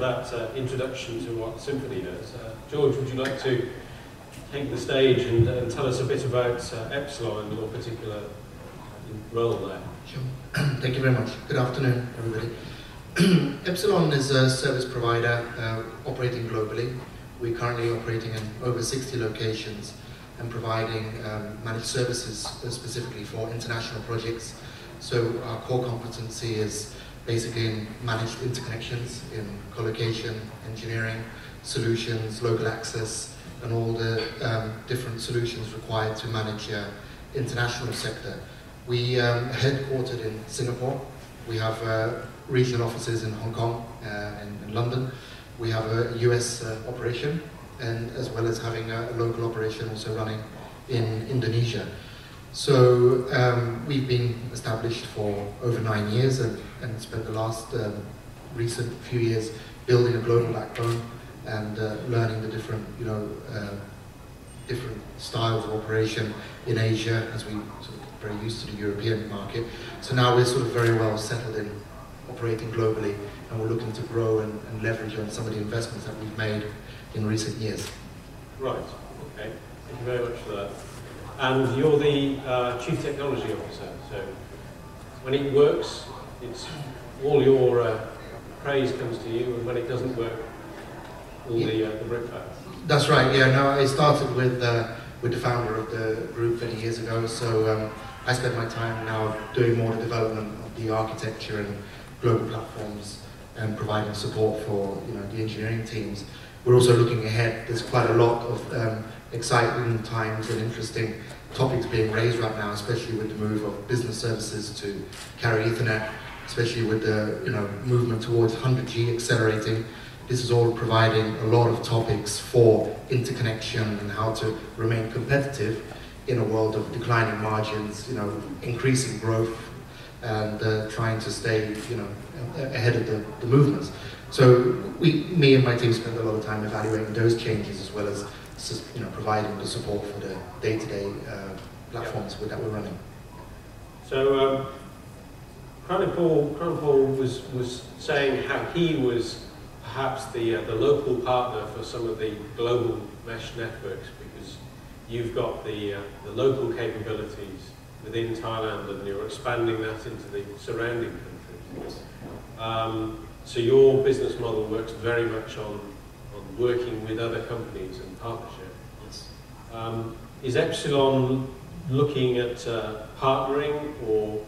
that introduction to what Symphony does. George, would you like to take the stage and tell us a bit about Epsilon and your particular role there? Sure. Thank you very much. Good afternoon, everybody. Epsilon is a service provider operating globally. We're currently operating in over 60 locations and providing managed services specifically for international projects. So our core competency is basically in managed interconnections, in co-location, engineering, solutions, local access, and all the different solutions required to manage international sector. We are headquartered in Singapore. We have regional offices in Hong Kong and in London. We have a US operation, and as well as having a local operation also running in Indonesia. So we've been established for over 9 years and spent the last recent few years building a global backbone and learning the different, different styles of operation in Asia, as we sort of very used to the European market. So now we're sort of very well settled in operating globally, and we're looking to grow and leverage on some of the investments that we've made in recent years. Right, okay. Thank you very much for that. And you're the Chief Technology Officer, so when it works, it's all your praise comes to you, and when it doesn't work, all the brickbats. That's right, yeah. No, I started with the founder of the group many years ago, so I spend my time now doing more the development of the architecture and global platforms and providing support for the engineering teams. We're also looking ahead. There's quite a lot of exciting times and interesting topics being raised right now, especially with the move of business services to carry Ethernet, especially with the movement towards 100G accelerating. This is all providing a lot of topics for interconnection and how to remain competitive in a world of declining margins, increasing growth, and trying to stay ahead of the movements. So me and my team spend a lot of time evaluating those changes, as well as providing the support for the day-to-day platforms that we're running. So Crown Paul was saying how he was perhaps the local partner for some of the global mesh networks, because you've got the local capabilities within Thailand and you're expanding that into the surrounding countries. So your business model works very much on working with other companies and partnership. Yes. Is Epsilon looking at partnering or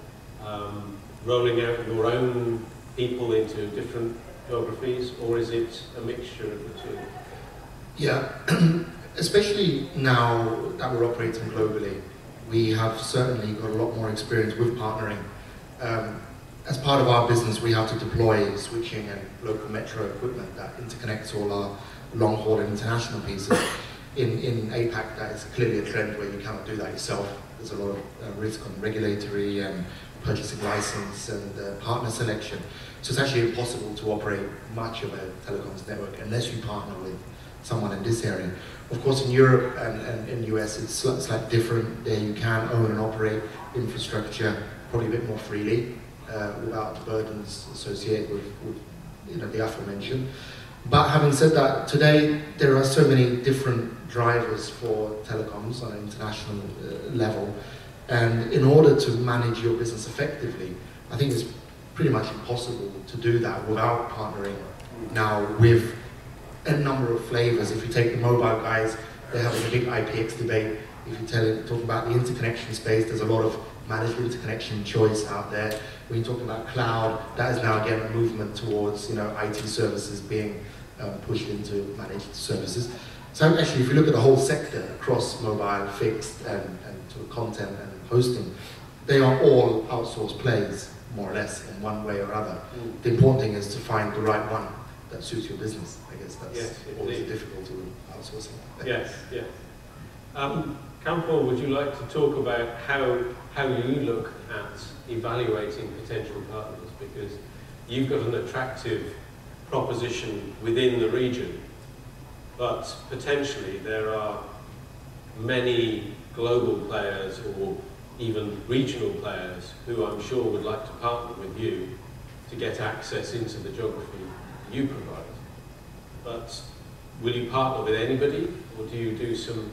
rolling out your own people into different geographies, or is it a mixture of the two? Yeah, especially now that we're operating globally, we have certainly got a lot more experience with partnering. As part of our business, we have to deploy switching and local metro equipment that interconnects all our long-haul and international pieces. In APAC, that is clearly a trend where you cannot do that yourself. There's a lot of risk on regulatory and purchasing license and partner selection. So it's actually impossible to operate much of a telecoms network unless you partner with someone in this area. Of course, in Europe and in the US, it's slightly different. There you can own and operate infrastructure probably a bit more freely without the burdens associated with the aforementioned. But having said that, today there are so many different drivers for telecoms on an international level, and in order to manage your business effectively, I think it's pretty much impossible to do that without partnering now with a number of flavors. If you take the mobile guys, they're having a big IPX debate. If you talk about the interconnection space, there's a lot of managed interconnection choice out there. When you talk about cloud, that is now again a movement towards IT services being pushed into managed services. So actually, if you look at the whole sector across mobile, fixed, and sort of content and hosting, they are all outsourced plays, more or less, in one way or other. The important thing is to find the right one that suits your business. I guess that's always the difficulty with outsourcing. Yes, yes. Campbell, would you like to talk about how you look at evaluating potential partners? Because you've got an attractive proposition within the region, but potentially there are many global players or even regional players who I'm sure would like to partner with you to get access into the geography you provide. but will you partner with anybody, or do you do some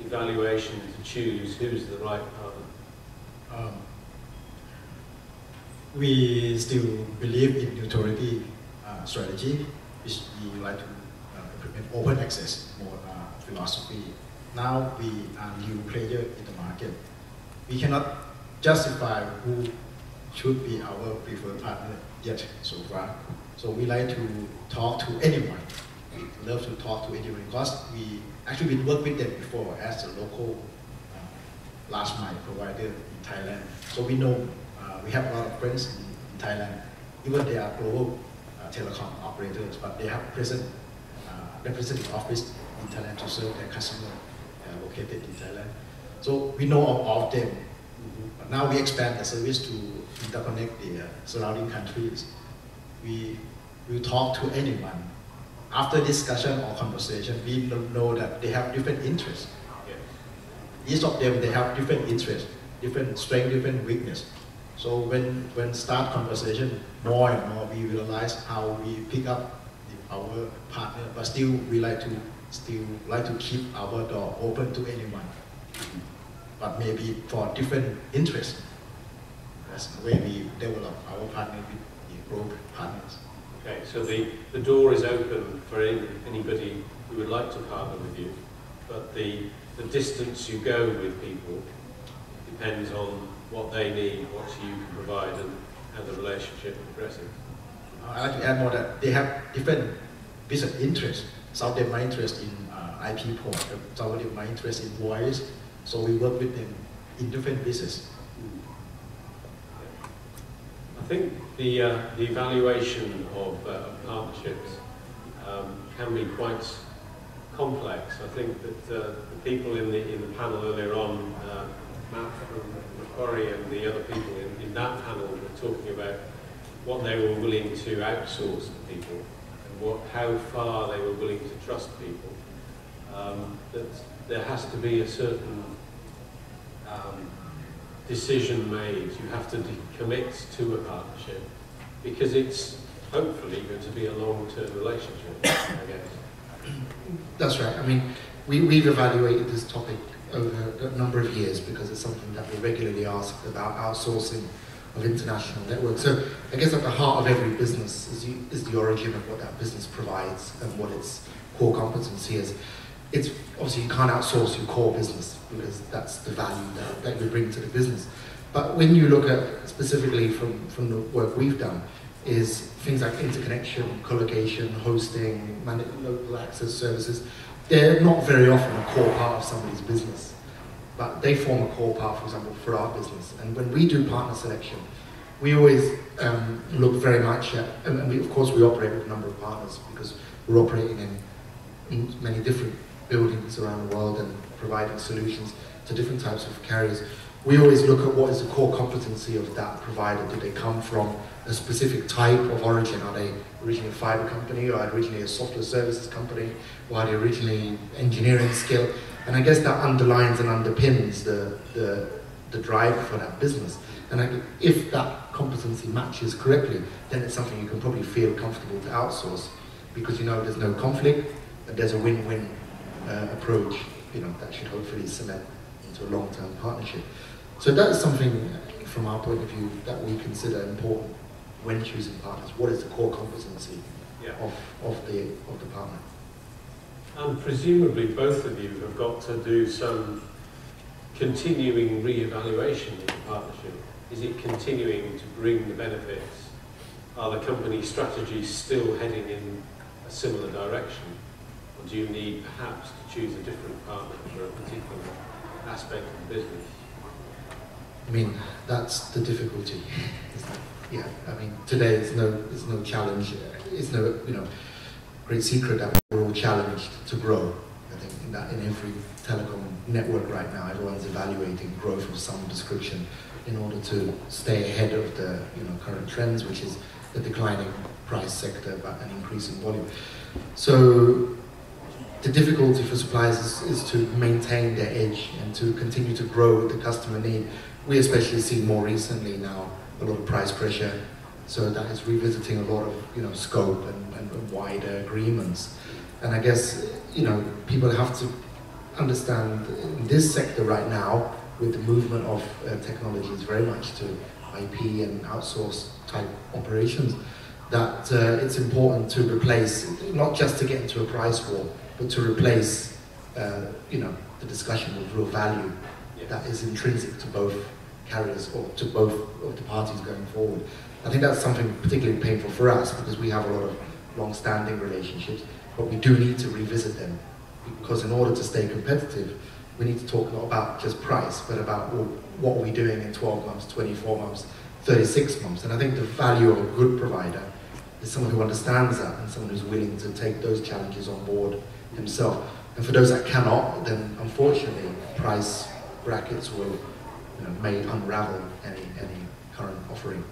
evaluation to choose who's the right partner? We still believe in neutrality strategy, which we like to implement open access more philosophy. Now we are new player in the market. We cannot justify who should be our preferred partner yet so far. So we like to talk to anyone. We love to talk to anyone because we actually worked with them before as a local last mile provider in Thailand. So we know we have a lot of friends in Thailand. Even they are global telecom operators, but they have present representative office in Thailand to serve their customer located in Thailand. So we know of them. But now we expand the service to interconnect the surrounding countries. We will talk to anyone. After discussion or conversation, we know that they have different interests. Each of them, they have different interests, different strength, different weakness. So when start conversation, more and more we realize how we pick up our partner, but still we like to keep our door open to anyone. But maybe for different interests. That's the way we develop our partner with the growth partners. Okay, so the door is open for anybody who would like to partner with you, but the distance you go with people depends on what they need, what you can provide, and how the relationship progresses. I'd like to add more that they have different business interests. Some of them are interested in IP port, some of them are interested in voice, so we work with them in different business. I think the evaluation of partnerships can be quite complex. I think that the people in the panel earlier on, Matt from Macquarie and the other people in that panel were talking about what they were willing to outsource to people and how far they were willing to trust people. That there has to be a certain decision made. You have to commit to a partnership because it's hopefully going to be a long-term relationship, I guess. That's right. I mean, we've evaluated this topic over a number of years because it's something that we regularly ask about outsourcing of international networks. So I guess at the heart of every business is the origin of what that business provides and what its core competency is. It's obviously you can't outsource your core business because that's the value that you bring to the business. But when you look at specifically from the work we've done, is things like interconnection, collocation, hosting, local access services. They're not very often a core part of somebody's business, but they form a core part, for example, for our business. And when we do partner selection, we always look very much at, and we, of course we operate with a number of partners because we're operating in many different buildings around the world and providing solutions to different types of carriers. We always look at what is the core competency of that provider. Do they come from a specific type of origin? Are they originally a fiber company, or originally a software services company, or are they originally engineering skill? And I guess that underlines and underpins the drive for that business. And if that competency matches correctly, then it's something you can probably feel comfortable to outsource because you know there's no conflict, and there's a win-win approach, that should hopefully cement into a long-term partnership. So that's something from our point of view that we consider important when choosing partners. What is the core competency of the partner? And presumably both of you have got to do some continuing re-evaluation of the partnership. Is it continuing to bring the benefits? Are the company strategies still heading in a similar direction? Or do you need perhaps to choose a different partner for a particular aspect of the business? I mean, that's the difficulty. Yeah, I mean, today it's no challenge. It's no great secret that we're all challenged to grow. I think in every telecom network right now, everyone's evaluating growth of some description in order to stay ahead of the current trends, which is the declining price sector but an increasing volume. So the difficulty for suppliers is to maintain their edge and to continue to grow with the customer need. We especially see more recently now a lot of price pressure So that is revisiting a lot of scope and wider agreements. And I guess people have to understand in this sector right now, with the movement of technologies very much to IP and outsource type operations, that it's important to replace, not just to get into a price war, but to replace the discussion with real value that is intrinsic to both carriers or to both of the parties going forward. I think that's something particularly painful for us because we have a lot of long-standing relationships, but we do need to revisit them because in order to stay competitive, we need to talk not about just price, but about what are we doing in 12 months, 24 months, 36 months. And I think the value of a good provider is someone who understands that and someone who's willing to take those challenges on board himself. And for those that cannot, then unfortunately price brackets will may unravel any current offering.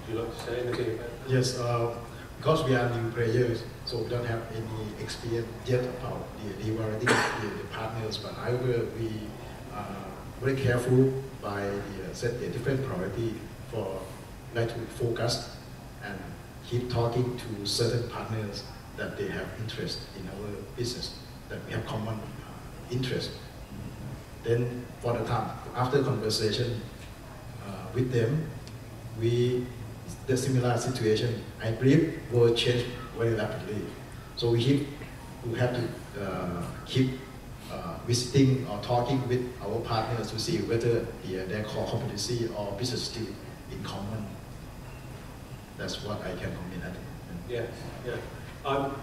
Would you like to say anything about that? Yes, because we are new players, so we don't have any experience yet about the evaluating the partners, but however, we are very careful by set a different priority for like to focus and keep talking to certain partners that they have interest in our business, that we have common interest. Then for the time, after conversation with them, the similar situation, I believe, will change very rapidly. So we have to keep visiting or talking with our partners to see whether their core competency or business still in common. That's what I can comment at. Yes, yeah. Oh,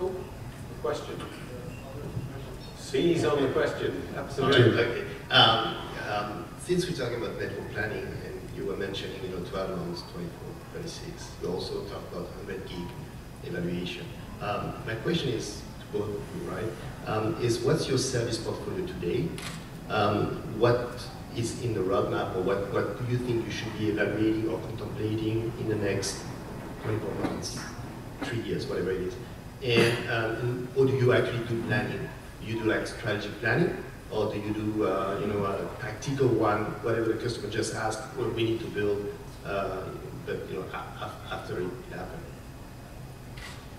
a question. Seize on the question. Absolutely. Okay. Since we're talking about network planning, and you were mentioning 12 months, 24, 26, we also talked about 100 gig evaluation. My question is to both of you, right? Is what's your service portfolio today? What is in the roadmap, or what do you think you should be evaluating or contemplating in the next 24 months, 3 years, whatever it is? And or do you actually do planning? Do you do like strategic planning, or do you do a tactical one, whatever the customer just asked, what we need to build, but after it happened?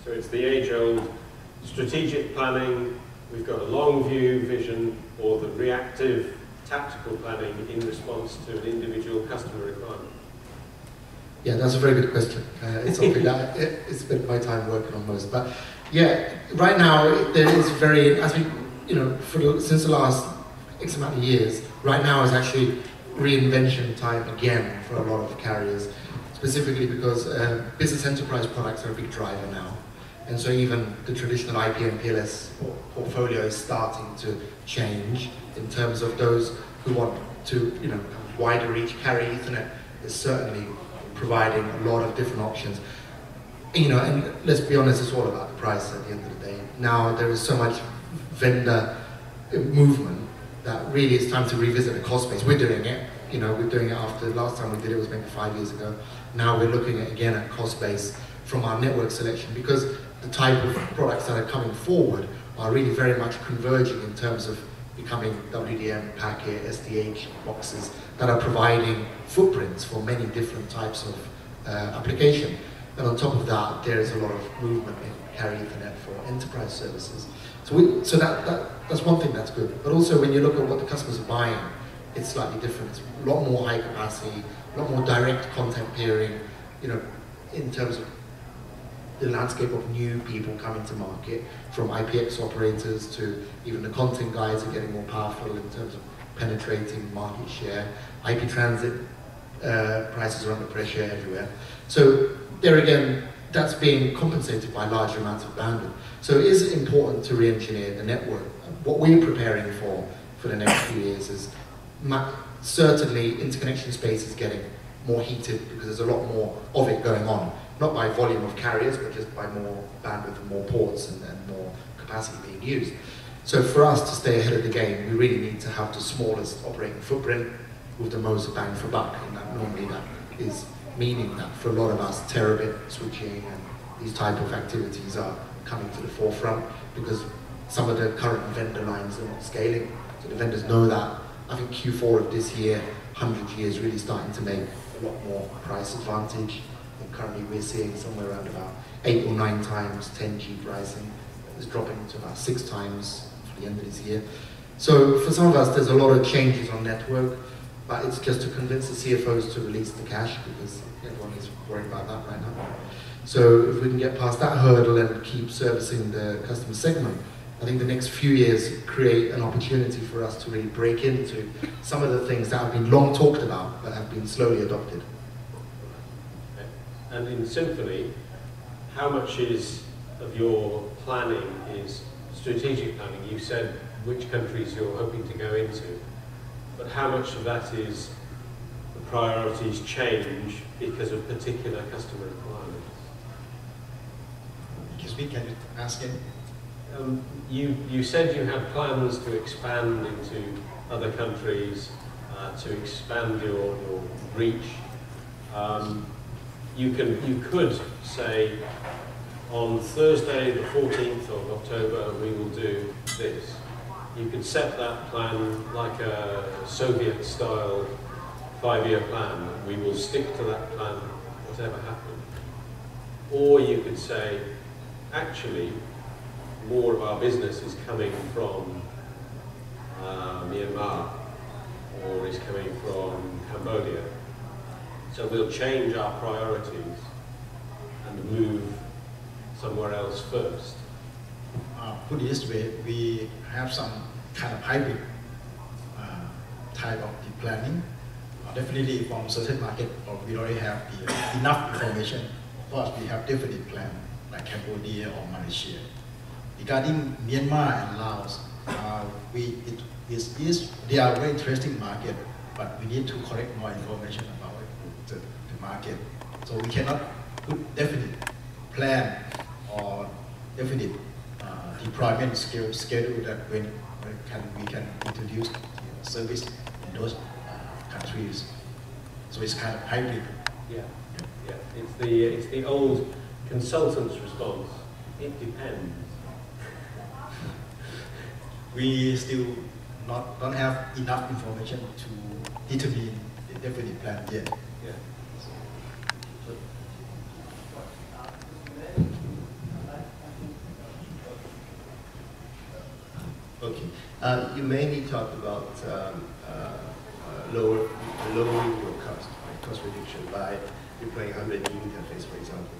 So it's the age-old strategic planning. We've got a long view vision, or the reactive tactical planning in response to an individual customer requirement. Yeah, that's a very good question. It's something that it's spent my time working on most. But yeah, right now there is as we, since the last X amount of years, right now is actually reinvention time again for a lot of carriers, specifically because business enterprise products are a big driver now. And so even the traditional IP and PLS portfolio is starting to change in terms of those who want to, have wider reach, carry Ethernet is certainly providing a lot of different options. And let's be honest, it's all about the price at the end of the day. Now there is so much vendor movement that really it's time to revisit the cost base. We're doing it, we're doing it after the last time we did it was maybe 5 years ago. Now we're looking again at cost base from our network selection, because the type of products that are coming forward are really very much converging in terms of becoming WDM, packet, SDH boxes that are providing footprints for many different types of application. And on top of that, there is a lot of movement in carry Ethernet for enterprise services. So that's one thing that's good. But also when you look at what the customers are buying, it's slightly different. It's a lot more high capacity, a lot more direct content peering, in terms of the landscape of new people coming to market, from IPX operators to even the content guys are getting more powerful in terms of penetrating market share. IP transit prices are under pressure everywhere. So there again, that's being compensated by larger amounts of bandwidth. So it is important to re-engineer the network. What we're preparing for the next few years is certainly interconnection space is getting more heated because there's a lot more of it going on. Not by volume of carriers, but just by more bandwidth and more ports and more capacity being used. So for us to stay ahead of the game, we really need to have the smallest operating footprint with the most bang for buck. And that normally that is meaning that for a lot of us, terabit switching and these type of activities are coming to the forefront because some of the current vendor lines are not scaling. So the vendors know that. I think Q4 of this year, 100G is really starting to make lot more price advantage. And currently we're seeing somewhere around about 8 or 9 times 10G pricing. It's dropping to about 6 times for the end of this year. So for some of us, there's a lot of changes on network, but it's just to convince the CFOs to release the cash because everyone is worried about that right now. So if we can get past that hurdle and keep servicing the customer segment, I think the next few years create an opportunity for us to really break into some of the things that have been long talked about but have been slowly adopted. And in Symphony, how much of your planning is strategic planning? You said which countries you're hoping to go into, but how much of that is the priorities change because of particular customer requirements? Can you ask him? You said you had plans to expand into other countries, to expand your reach. You could say, on Thursday the 14th of October we will do this. You could set that plan like a Soviet-style 5-year plan. We will stick to that plan whatever happens. Or you could say, actually, more of our business is coming from Myanmar or is coming from Cambodia. So we'll change our priorities and move somewhere else first. Put it this way, we have some kind of hybrid type of the planning. Definitely from certain market, we already have enough information. Of course, we have different plan like Cambodia or Malaysia. Regarding Myanmar and Laos, they are very interesting market, but we need to collect more information about the market. So we cannot put definite plan or definite deployment schedule that when we can introduce service in those countries. So it's kind of hybrid. Yeah. It's the old consultant's response. It depends. We still don't have enough information to determine the definite plan yet. Yeah. Okay. You mainly talked about lowering your cost, right? Cost reduction by deploying 100 gig interface, for example,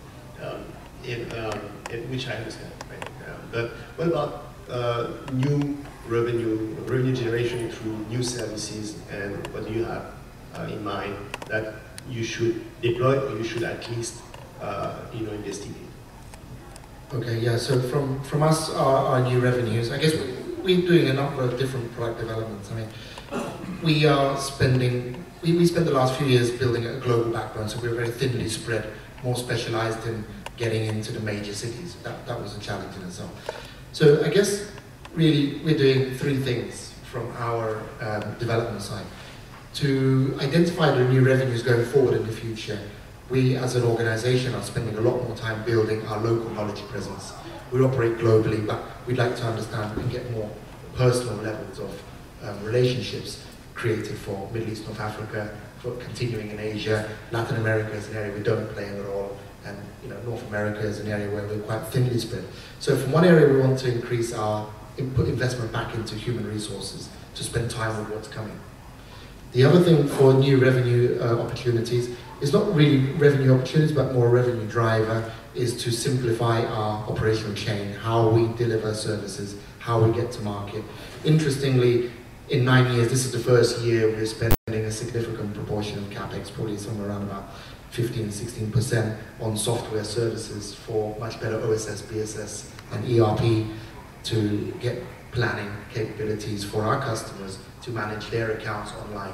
which I understand, right? But what about new revenue generation through new services, and what do you have in mind that you should deploy or you should at least investigate? Okay, yeah, so from us, our new revenues, I guess we're doing a number of different product developments. I mean, we are spending, we spent the last few years building a global backbone, so we're very thinly spread, more specialized in getting into the major cities. That was a challenge in itself. So I guess really we're doing 3 things from our development side. To identify the new revenues going forward in the future, we as an organization are spending a lot more time building our local knowledge presence. We operate globally, but we'd like to understand and get more personal levels of relationships created for Middle East, North Africa, for continuing in Asia. Latin America is an area we don't play in at all, and North America is an area where we're quite thinly spread. So from one area we want to increase our investment back into human resources to spend time with what's coming. The other thing for new revenue opportunities is not really revenue opportunities, but more revenue driver, is to simplify our operational chain, how we deliver services, how we get to market. Interestingly, in 9 years, this is the first year we're spending a significant proportion of CapEx, probably somewhere around about 15–16% on software services for much better OSS, BSS, and ERP to get planning capabilities for our customers to manage their accounts online,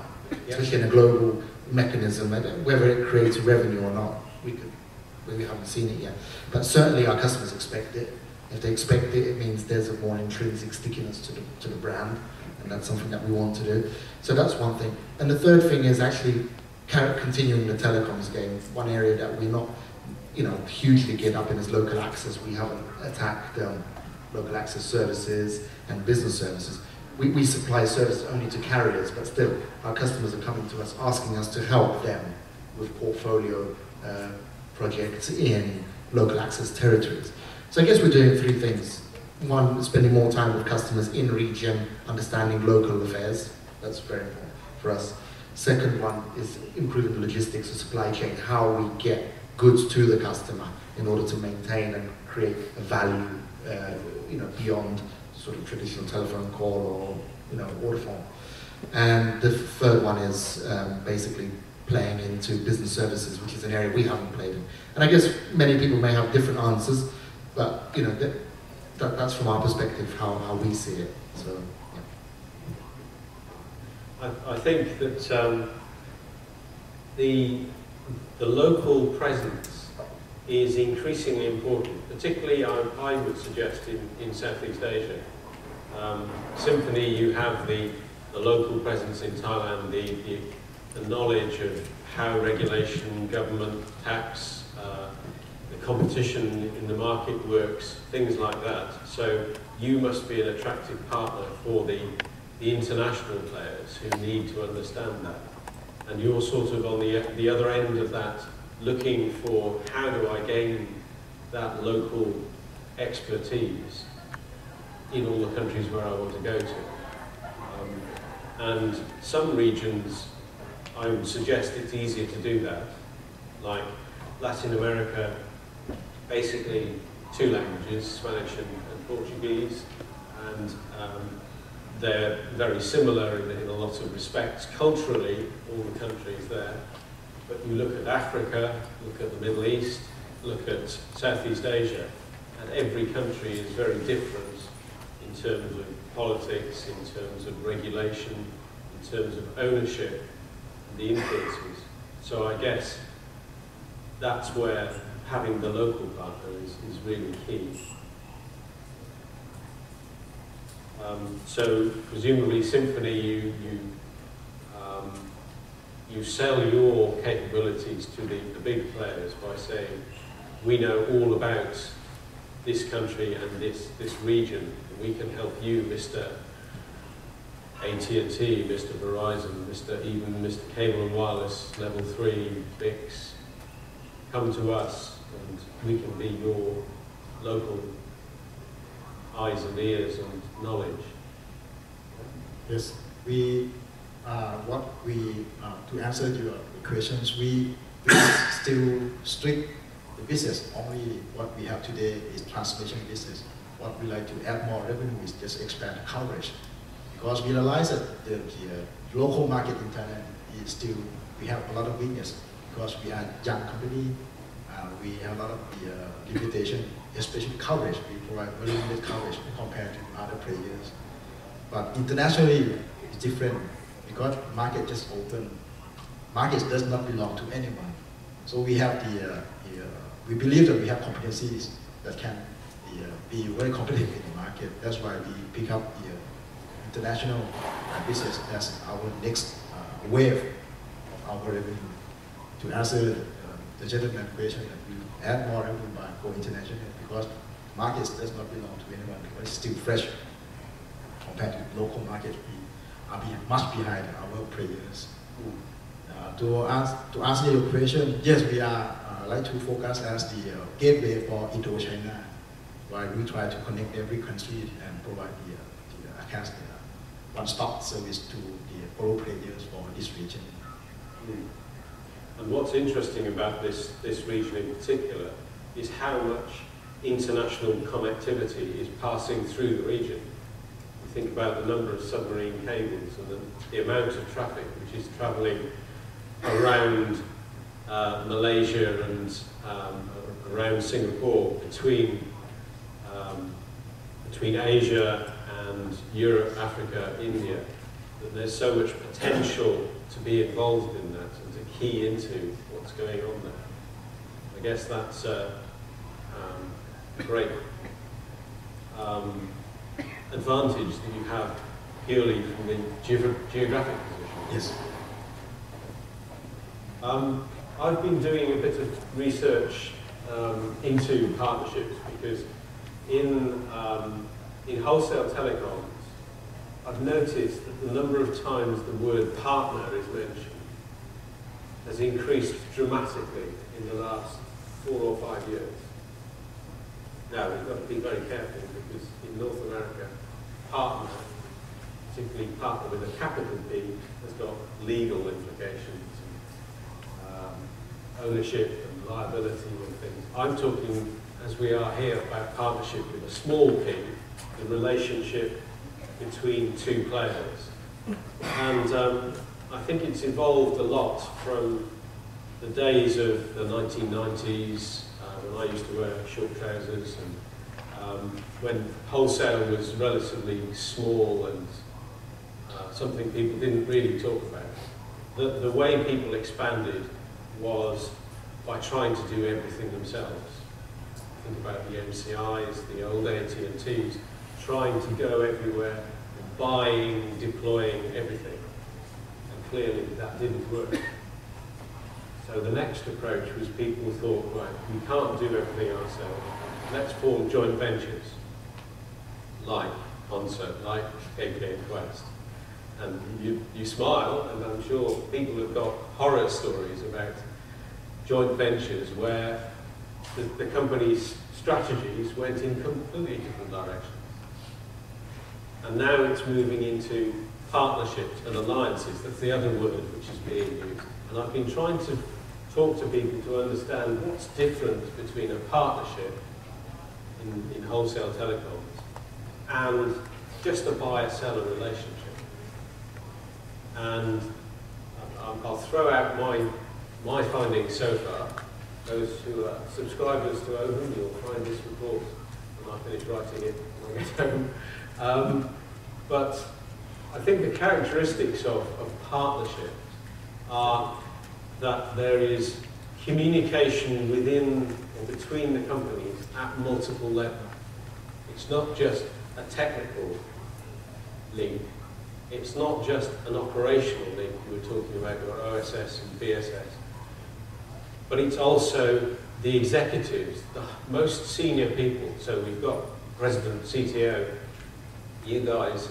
especially in a global mechanism, whether it creates revenue or not. We haven't seen it yet, but certainly our customers expect it. If they expect it, it means there's a more intrinsic stickiness to the brand, and that's something that we want to do. So that's one thing. And the third thing is actually continuing the telecoms game. One area that we're not, hugely geared up in is local access. We haven't attacked local access services and business services. We supply services only to carriers, but still, our customers are coming to us asking us to help them with portfolio projects in local access territories. So I guess we're doing three things. One, spending more time with customers in region, understanding local affairs. That's very important for us. Second one is improving the logistics of supply chain, how we get goods to the customer in order to maintain and create a value, beyond sort of traditional telephone call or, order form. And the third one is basically playing into business services, which is an area we haven't played in. And I guess many people may have different answers, but that's from our perspective how we see it. So, yeah. I think that the local presence is increasingly important, particularly I would suggest in Southeast Asia. Symphony, you have the local presence in Thailand, the knowledge of how regulation, government, tax, the competition in the market works, things like that. So you must be an attractive partner for the international players who need to understand that. And you're sort of on the other end of that, looking for how do I gain that local expertise in all the countries where I want to go to. And some regions, I would suggest it's easier to do that. Like Latin America, basically 2 languages, Spanish and Portuguese, and they're very similar in a lot of respects. Culturally, all the countries there. But you look at Africa, look at the Middle East, look at Southeast Asia, and every country is very different in terms of politics, in terms of regulation, in terms of ownership, and the influences. So I guess that's where having the local partner is really key. So presumably Symphony, you sell your capabilities to the big players by saying, we know all about this country and this region, and we can help you, Mr. AT&T, Mr. Verizon, Mr. Cable and Wireless, Level 3, BICS, come to us and we can be your local eyes and ears and knowledge. Yes, to answer your questions, we still strict the business. Only what we have today is transmission business. What we like to add more revenue is just expand coverage. Because we realize that the local market in Thailand is still, we have a lot of weakness. Because we are a young company, we have a lot of the limitation, especially coverage. We provide very limited coverage compared to other players. But internationally, it's different because market just open. Market does not belong to anyone. So we have we believe that we have competencies that can be very competitive in the market. That's why we pick up the international business as our next wave of our revenue. To answer the gentleman's question, that we add more revenue by going international because markets does not belong to anyone because it's still fresh compared to local market. We are much behind our players. To answer your question, yes, we are like to focus as the gateway for Indo-China, while we try to connect every country and provide the one-stop service to the pro players for this region. And what's interesting about this region in particular is how much international connectivity is passing through the region. You think about the number of submarine cables and the amount of traffic which is travelling around Malaysia and around Singapore between Asia and Europe, Africa, India, that there's so much potential to be involved in that and to key into what's going on there. I guess that's a great advantage that you have purely from the geographic position. Yes. I've been doing a bit of research into partnerships because in wholesale telecoms, I've noticed that the number of times the word partner is mentioned has increased dramatically in the last 4 or 5 years. Now, we've got to be very careful because in North America, partner, particularly partner with a capital P, has got legal implications, ownership and liability and things. I'm talking, as we are here, about partnership with a small p, the relationship between two players. And I think it's evolved a lot from the days of the 1990s, when I used to wear short trousers, and when wholesale was relatively small and something people didn't really talk about. The way people expanded was by trying to do everything themselves. Think about the MCIs, the old AT&Ts, trying to go everywhere, buying, deploying everything. And clearly that didn't work. So the next approach was people thought, right, we can't do everything ourselves. Let's form joint ventures, like Concert, like KPN Quest. And you smile, and I'm sure people have got horror stories about joint ventures where the company's strategies went in completely different directions. And now it's moving into partnerships and alliances. That's the other word which is being used. And I've been trying to talk to people to understand what's different between a partnership in wholesale telecoms and just a buyer-seller relationship. And I'll throw out my findings so far. Those who are subscribers to Open, you'll find this report when I finish writing it when I get home. But I think the characteristics of partnerships are that there is communication within or between the companies at multiple levels. It's not just a technical link. It's not just an operational link. You were talking about your OSS and BSS. But it's also the executives, the most senior people. So we've got President, CTO. You guys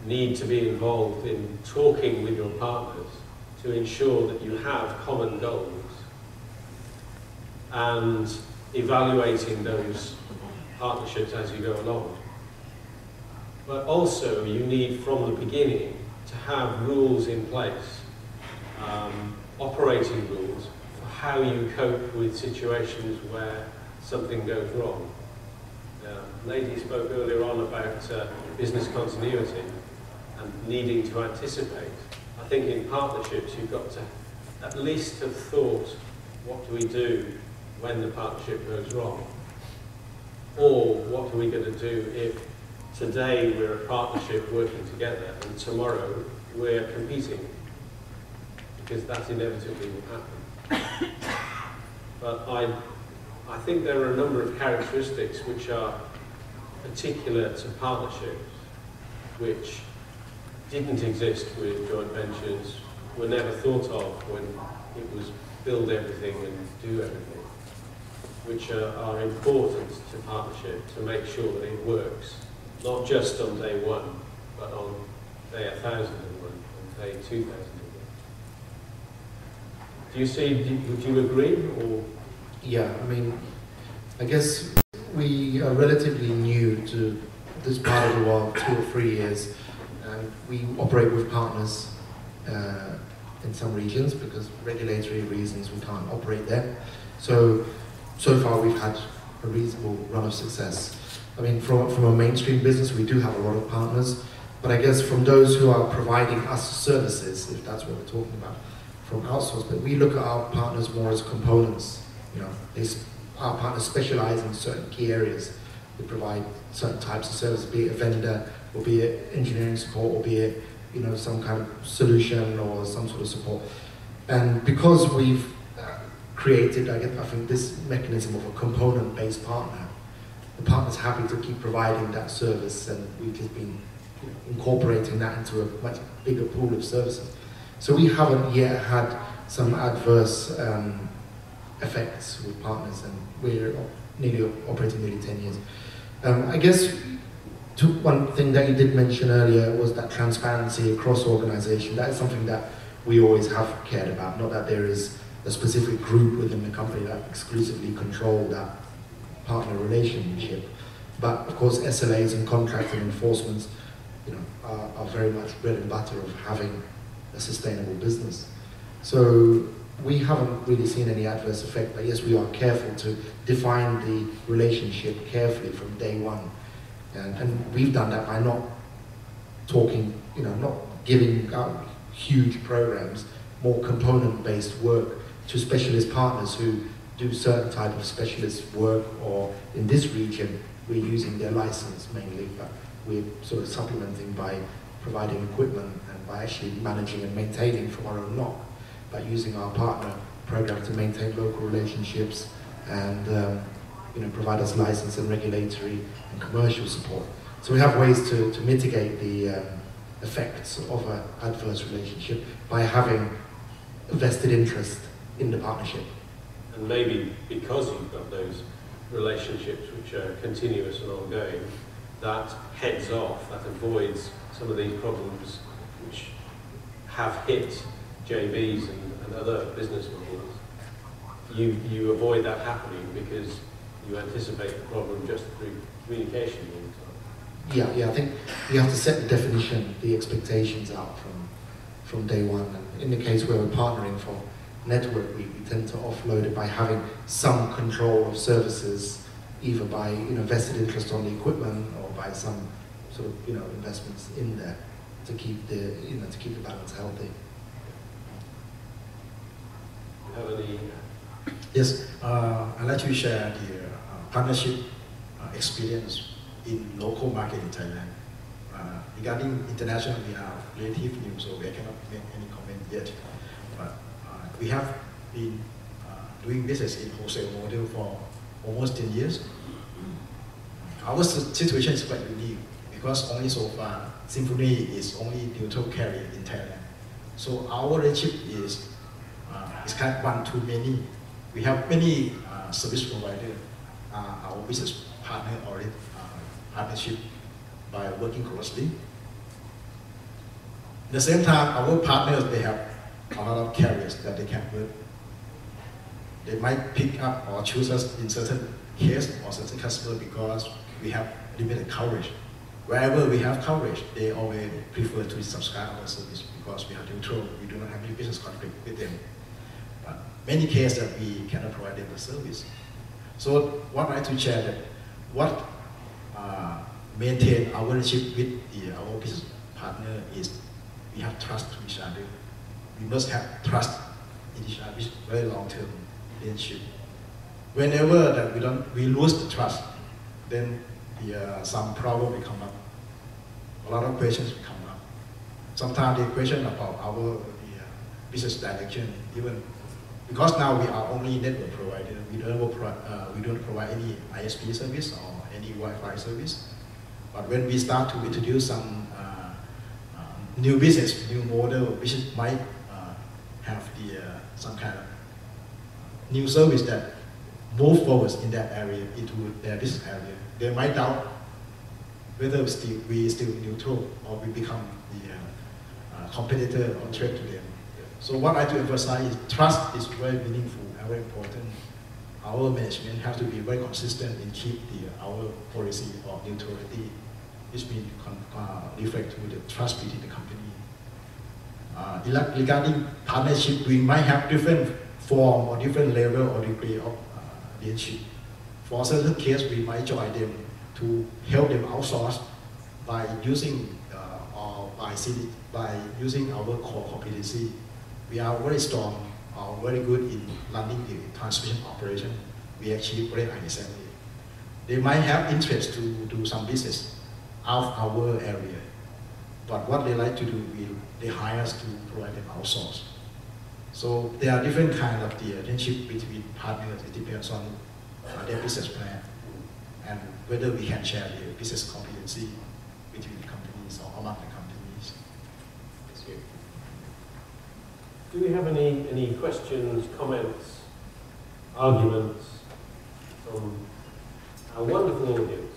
need to be involved in talking with your partners to ensure that you have common goals and evaluating those partnerships as you go along. But also you need from the beginning to have rules in place, operating rules for how you cope with situations where something goes wrong. The lady spoke earlier on about business continuity and needing to anticipate. I think in partnerships you've got to at least have thought, what do we do when the partnership goes wrong? Or what are we going to do if today we're a partnership working together and tomorrow we're competing? Because that inevitably will happen. But I think there are a number of characteristics which are particular to partnerships, which didn't exist with joint ventures, were never thought of when it was build everything and do everything, which are important to partnership to make sure that it works, not just on day one, but on day 1,001, on day 2,001. Do you see, would you agree, or? Yeah, I mean, I guess we are relatively new to this part of the world, 2 or 3 years, and we operate with partners in some regions because regulatory reasons we can't operate there. So far we've had a reasonable run of success. I mean, from a mainstream business, we do have a lot of partners, but I guess from those who are providing us services, if that's what we're talking about, from outsource, but we look at our partners more as components. You know, our partners specialize in certain key areas. They provide certain types of service, be it a vendor, or be it engineering support, or be it, you know, some kind of solution or some sort of support. And because we've created, I think, this mechanism of a component-based partner, the partner's happy to keep providing that service, and we've just been incorporating that into a much bigger pool of services. So we haven't yet had some adverse effects with partners, and we're operating nearly 10 years. I guess one thing that you did mention earlier was that transparency across organization. That is something that we always have cared about. Not that there is a specific group within the company that exclusively control that partner relationship. But of course, SLAs and contracts and enforcements, are very much bread and butter of having a sustainable business. So we haven't really seen any adverse effect, but yes, we are careful to define the relationship carefully from day one. And we've done that by not talking, not giving out huge programs, more component-based work to specialist partners who do certain type of specialist work, or in this region, we're using their license mainly, but we're sort of supplementing by providing equipment and by actually managing and maintaining from our own NOC, by using our partner program to maintain local relationships and provide us license and regulatory and commercial support. So we have ways to mitigate the effects of an adverse relationship by having a vested interest in the partnership. And maybe because you've got those relationships which are continuous and ongoing, that heads off, that avoids some of these problems which have hit JVs and other business models. You avoid that happening because you anticipate the problem just through communication all the time. Yeah, I think we have to set the definition, the expectations out from day one. And in the case where we're partnering for network, we tend to offload it by having some control of services, either by vested interest on the equipment or by some sort of investments in there to keep the balance healthy. Do you have any? Yes, I'd like to share the partnership experience in local market in Thailand. Regarding international, we are relatively new, so we cannot make any comment yet. But we have been doing business in wholesale model for almost 10 years. Our situation is quite unique because only so far Symphony is only neutral carrier in Thailand. So our relationship is kind of one too many. We have many service providers, our business partner already partnership by working closely. At the same time, our partners, they have a lot of carriers that they can work. They might pick up or choose us in certain case or certain customer because we have limited coverage. Wherever we have coverage, they always prefer to subscribe our service because we are neutral, we do not have any business conflict with them. But many cases that we cannot provide them the service. So what I like to share that what maintain our relationship with our business partner is we have trust to each other. We must have trust in each other, very long-term relationship. Whenever that we lose the trust, then some problem will come up. A lot of questions will come up. Sometimes they question about our business direction, even because now we are only network provider. We don't provide any ISP service or any Wi-Fi service. But when we start to introduce some new business, new model, which might have some kind of new service that move forward in that area into their business area, they might doubt whether we still neutral or we become the competitor or threat to them. So what I do emphasize is trust is very meaningful and very important. Our management has to be very consistent in keep our policy of neutrality, which means reflect to the trust between the company. Regarding partnership, we might have different form or different level or degree of relationship. For certain case, we might join them to help them outsource by using by using our core competency. We are very strong or very good in running the transmission operation. We achieve great assembly. They might have interest to do some business out of our area, but what they like to do, they hire us to provide them outsource. So there are different kinds of the relationship between partners. It depends on their business plan and whether we can share the business competency between the companies or among the companies. That's good. Do we have any questions, comments, arguments from our wonderful audience?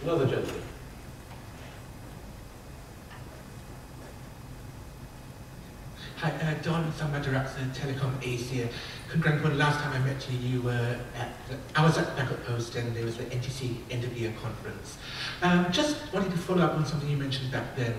Another gentleman. Hi, Don Samadaraksa, Telecom Asia. Congratulations, last time I met you, you were I was at Bangkok Post and there was the NTC end of year conference. Just wanted to follow up on something you mentioned back then.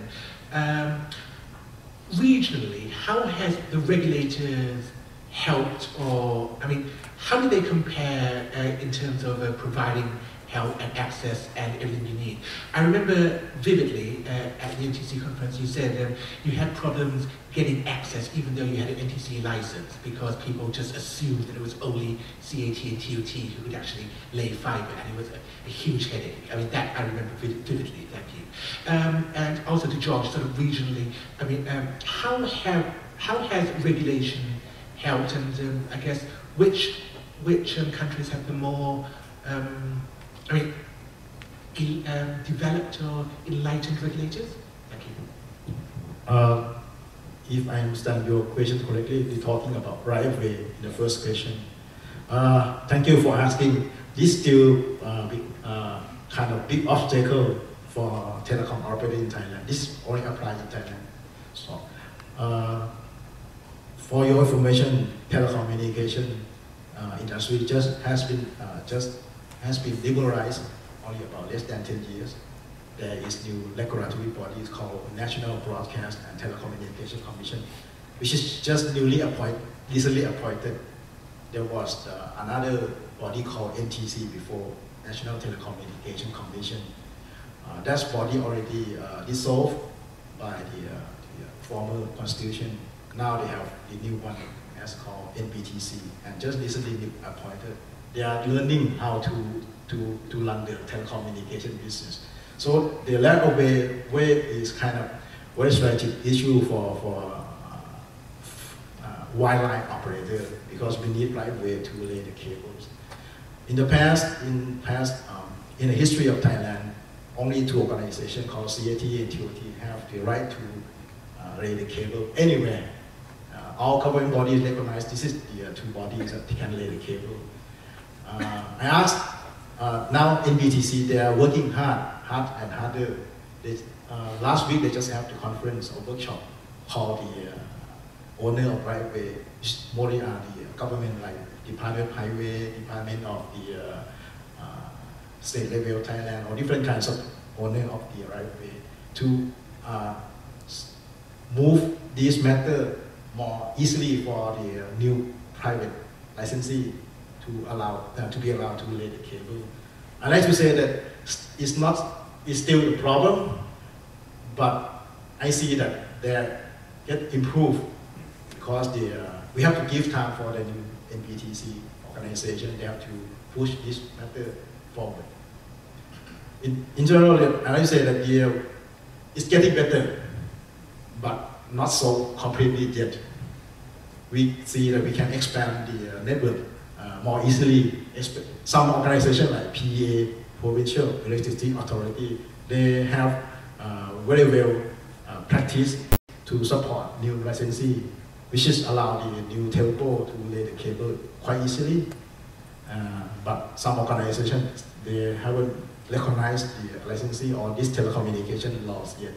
Regionally, how has the regulators helped, or, I mean, how do they compare in terms of providing help and access and everything you need? I remember vividly at the NTC conference you said you had problems getting access even though you had an NTC license because people just assumed that it was only CAT and TOT who could actually lay fiber, and it was a huge headache. I mean, that I remember vividly, thank you. And also to George, sort of regionally, I mean, how has regulation helped, and I guess which countries have the more developed or enlightened regulators? Thank you. If I understand your question correctly, you're talking about right-of-way in the first question. Thank you for asking. This still kind of big obstacle for telecom operators in Thailand. This only applies in Thailand. So, for your information, telecommunication industry has been liberalized only about less than 10 years. There is new regulatory body called National Broadcast and Telecommunication Commission, which is just recently appointed. There was another body called NTC before, National Telecommunication Commission. That body already dissolved by the former constitution. Now they have the new one as called NBTC, and just recently appointed. They are learning how to run the telecommunication business. So the lack of a way is kind of very strategic issue for wildlife operator, because we need right way to lay the cables. In the past, in the history of Thailand, only two organizations called CAT and TOT have the right to lay the cable anywhere. All governing bodies recognize this is the two bodies that can lay the cable. I asked, now NBTC, they are working hard and harder. Last week they just have the conference or workshop called the owner of right way, which mostly are the government like Department of Highway, Department of the state level Thailand, or different kinds of owner of the right way, to move this matter more easily for the new private licensee to be allowed to lay the cable. I like to say that it's still a problem, but I see that they get improved because we have to give time for the new NBTC organization. They have to push this matter forward. In general, I like to say that it's getting better, but not so completely yet. We see that we can expand the network more easily. Some organizations like PEA, Provincial Electricity Authority, they have very well practice to support new licensee, which is allow the new telco to lay the cable quite easily. But some organizations, they haven't recognized the licensee or this telecommunication laws yet.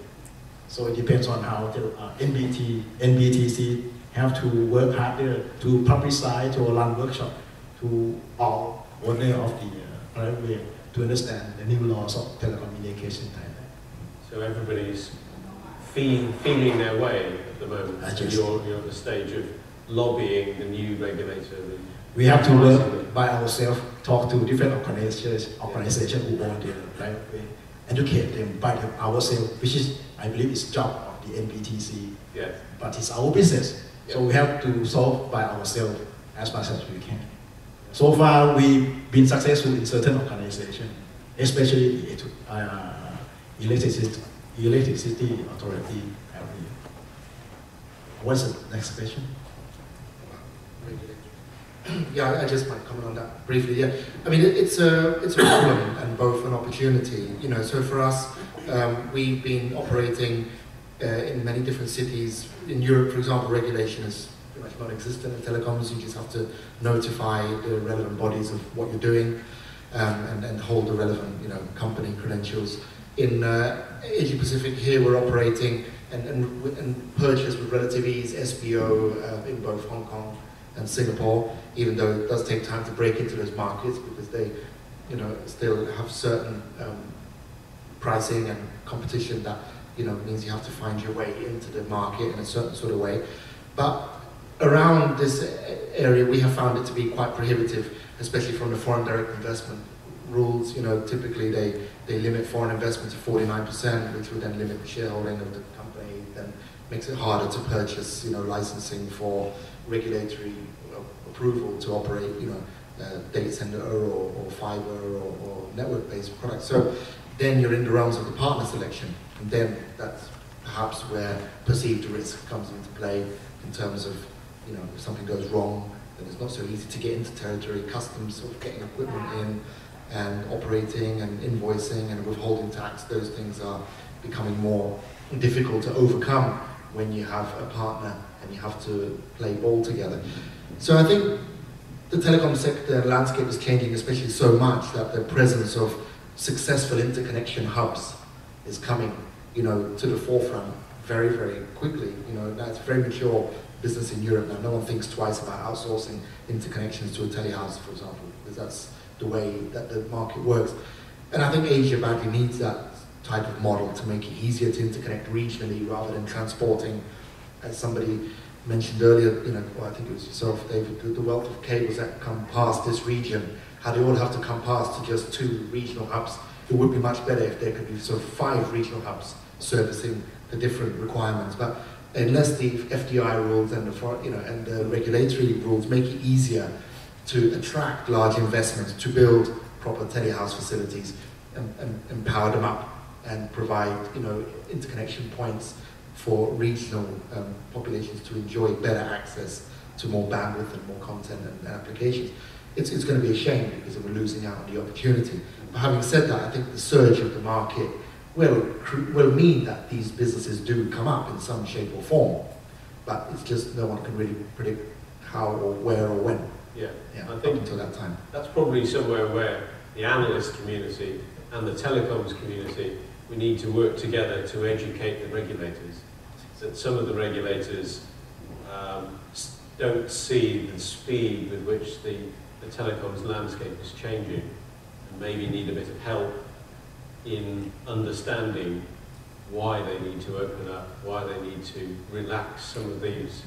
So it depends on how NBTC have to work harder to publicize, to run workshop to all owners of the right way to understand the new laws of telecommunication in Thailand. So everybody's feeling their way at the moment. So you're at the stage of lobbying the new regulator. We have to work by ourselves, talk to different organizations who own the right way, educate them by ourselves, which is, I believe, is job of the NBTC. Yes. But it's our business, so we have to solve by ourselves as much as we can. So far, we've been successful in certain organizations, especially the electricity authority area. What's the next question? Yeah, I just might comment on that briefly. Yeah, I mean it's a problem and both an opportunity. You know, so for us, we've been operating in many different cities. In Europe, for example, regulation is pretty much non-existent in telecoms. You just have to notify the relevant bodies of what you're doing and hold the relevant, company credentials. In Asia Pacific here, we're operating and purchase with relative ease SBO in both Hong Kong and Singapore, even though it does take time to break into those markets because they, still have certain pricing and competition that, means you have to find your way into the market in a certain sort of way. But around this area, we have found it to be quite prohibitive, especially from the foreign direct investment rules. Typically they limit foreign investment to 49%, which would then limit the shareholding of the company, then makes it harder to purchase, licensing for regulatory approval to operate, data center or fiber or network-based products. So then you're in the realms of the partner selection, and then that's perhaps where perceived risk comes into play in terms of, if something goes wrong, then it's not so easy to get into territory, customs sort of getting equipment in, and operating and invoicing and withholding tax. Those things are becoming more difficult to overcome when you have a partner and you have to play ball together. So I think the telecom sector landscape is changing, especially so much that the presence of successful interconnection hubs is coming, to the forefront very, very quickly. That's very mature business in Europe now. No one thinks twice about outsourcing interconnections to a telehouse, for example, because that's the way that the market works. And I think Asia badly needs that type of model to make it easier to interconnect regionally rather than transporting, as somebody mentioned earlier, I think it was yourself, David, the wealth of cables that come past this region, how they all have to come past to just 2 regional hubs. It would be much better if there could be sort of 5 regional hubs servicing the different requirements. But unless the FDI rules and the regulatory rules make it easier to attract large investments, to build proper telehouse facilities and empower them up and provide interconnection points for regional populations to enjoy better access to more bandwidth and more content and applications. It's going to be a shame because we're losing out on the opportunity. But having said that, I think the surge of the market will mean that these businesses do come up in some shape or form. But it's just no one can really predict how or where or when. Yeah, I think until that time. That's probably somewhere where the analyst community and the telecoms community, we need to work together to educate the regulators. That some of the regulators don't see the speed with which the telecoms landscape is changing, and maybe need a bit of help in understanding why they need to open up, why they need to relax some of these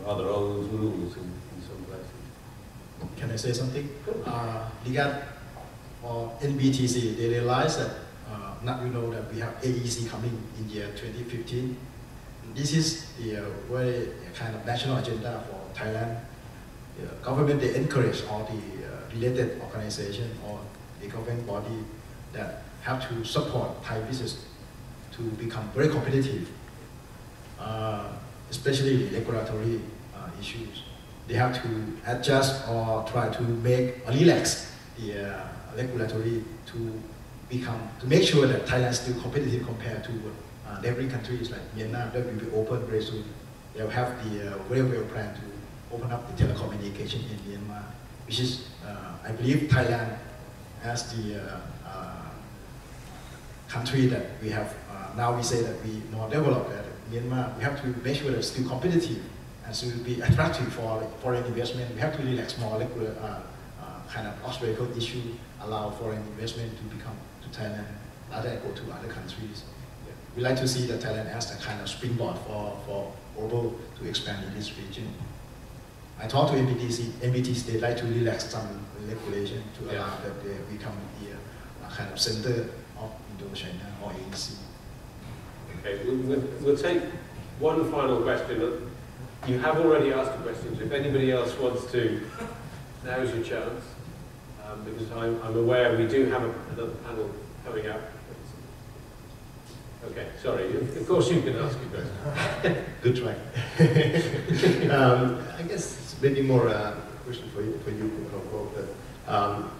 rather old rules in some places. Can I say something? Regarding NBTC, they realized that now that we have AEC coming in year 2015. This is the very kind of national agenda for Thailand. The government, they encourage all the related organizations or the government body that have to support Thai business to become very competitive, especially regulatory issues. They have to adjust or try to make or relax the regulatory to make sure that Thailand is still competitive compared to neighboring countries like Myanmar. That will be open very soon. They will have the very well plan to open up the telecommunication in Myanmar, which is, I believe, Thailand as the country that we have. Now we say that we more developed than Myanmar. We have to make sure that it's still competitive and so it will be attractive for foreign investment. We have to relax more regular kind of obstacle issue, allow foreign investment to become to Thailand rather than go to other countries. Yeah. We like to see that Thailand as a kind of springboard for global to expand in this region. I talked to NBTC, they like to relax some regulation to allow that they become the kind of center of Indo-China or AEC. Okay, we'll take one final question. You have already asked a question, so if anybody else wants to, now's your chance. Because I'm aware we do have another panel coming up. Okay, sorry, of course you can ask a question. Good try. I guess it's maybe more a question for you,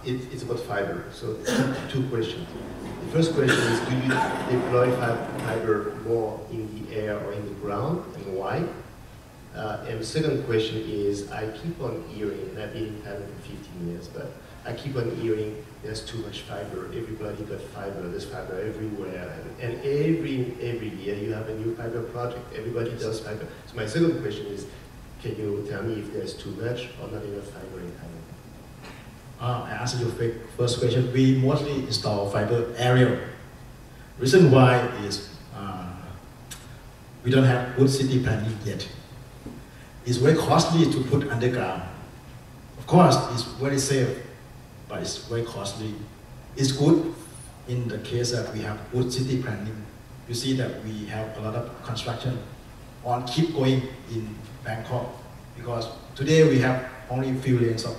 it's about fiber. So it's two questions. The first question is, do you deploy fiber more in the air or in the ground, and why? And the second question is, I keep on hearing, and I've been in Thailand for 15 years, but I keep on hearing there's too much fiber. Everybody got fiber. There's fiber everywhere, and every year you have a new fiber project. Everybody does fiber. So my second question is, can you tell me if there's too much or not enough fiber in Thailand? I answer your first question. We mostly install fiber aerial. Reason why is we don't have good city planning yet. It's very costly to put underground. Of course, it's very safe, but it's very costly. It's good in the case that we have good city planning. You see that we have a lot of construction on keep going in Bangkok, because today we have only a few lanes of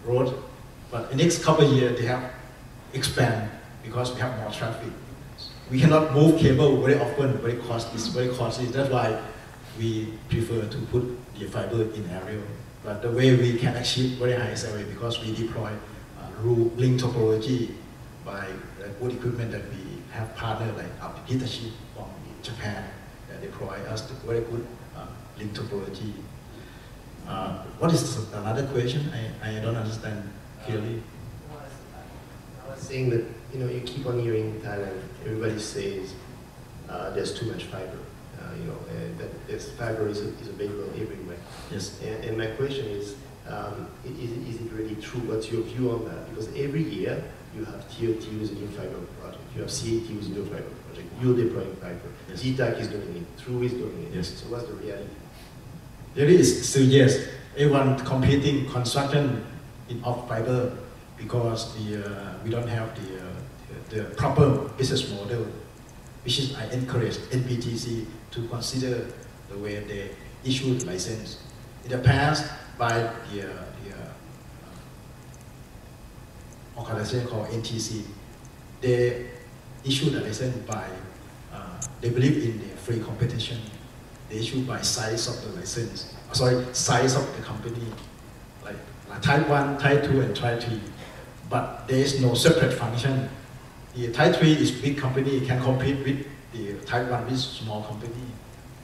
road, but in the next couple of years they have expand because we have more traffic. We cannot move cable very often, it's very costly. That's why we prefer to put the fiber in aerial. But the way we can achieve very high salary because we deploy link topology by good equipment that we have partner like Hitachi from Japan that deploy us very good link topology. What is another question? I don't understand clearly. I was saying that you keep on hearing in Thailand, everybody says there's too much fiber. That this fiber is available everywhere. Yes. And my question is it really true? What's your view on that? Because every year you have TOTUs in your fiber project, you have CATUs in your fiber project, you're deploying fiber. Yes. GTAC is doing it, True is doing it. Yes. So what's the reality? There is still yes. Everyone competing construction in off fiber because we don't have the proper business model, which is I encourage NBTC to consider the way they issue the license. In the past, by the organization called NTC, they issued the license by, they believe in the free competition. They issue by size of the license, size of the company, like type 1, type 2, and type 3. But there is no separate function. The type 3 is big company, can compete with the type 1 is small company.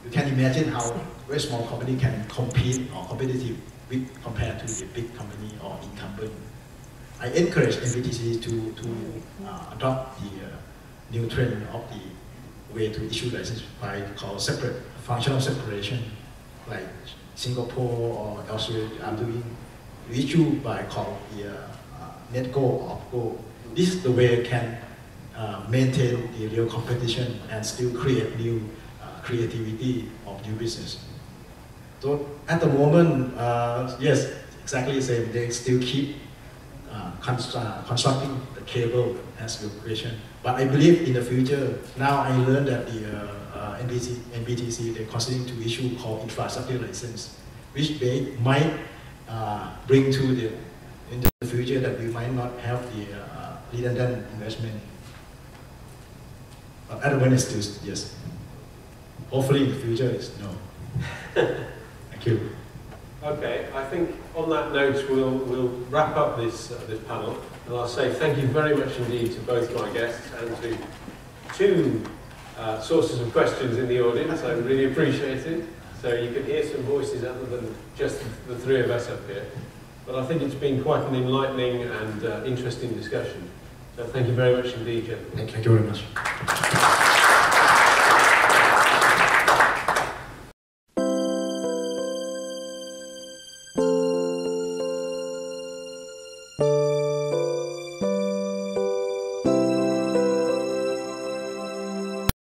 You can imagine how very small company can compete or competitive with compared to the big company or incumbent. I encourage NBTC to adopt the new trend of the way to issue license by called separate functional separation, like Singapore or elsewhere are doing. You issue by called the net go or go. This is the way it can maintain the real competition and still create new creativity of new business. So at the moment, yes, exactly the same. They still keep constructing the cable as your question. But I believe in the future, now I learned that the NBTC, they're considering to issue called infrastructure license, which they might bring to the, in the future that we might not have the redundant investment. But at the moment, it's still yes. Hopefully in the future, it's no. Thank you. Okay, I think on that note, we'll wrap up this panel. And I'll say thank you very much indeed to both my guests and to two sources of questions in the audience. I really appreciate it. So you can hear some voices other than just the three of us up here. But I think it's been quite an enlightening and interesting discussion. So thank you very much indeed, gentlemen. Thank you very much.